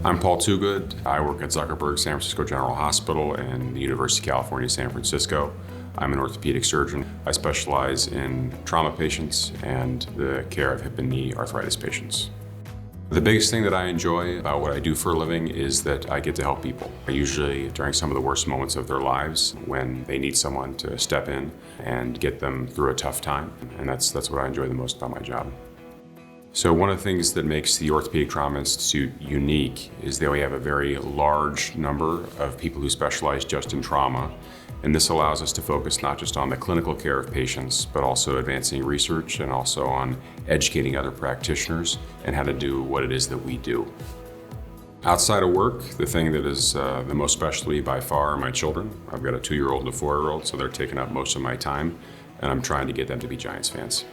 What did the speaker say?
I'm Paul Toogood. I work at Zuckerberg San Francisco General Hospital and the University of California, San Francisco. I'm an orthopedic surgeon. I specialize in trauma patients and the care of hip and knee arthritis patients. The biggest thing that I enjoy about what I do for a living is that I get to help people. Usually during some of the worst moments of their lives when they need someone to step in and get them through a tough time. And that's what I enjoy the most about my job. So one of the things that makes the Orthopedic Trauma Institute unique is that we have a very large number of people who specialize just in trauma. And this allows us to focus not just on the clinical care of patients, but also advancing research and also on educating other practitioners and how to do what it is that we do. Outside of work, the thing that is the most special to me by far are my children. I've got a 2-year-old and a 4-year-old, so they're taking up most of my time, and I'm trying to get them to be Giants fans.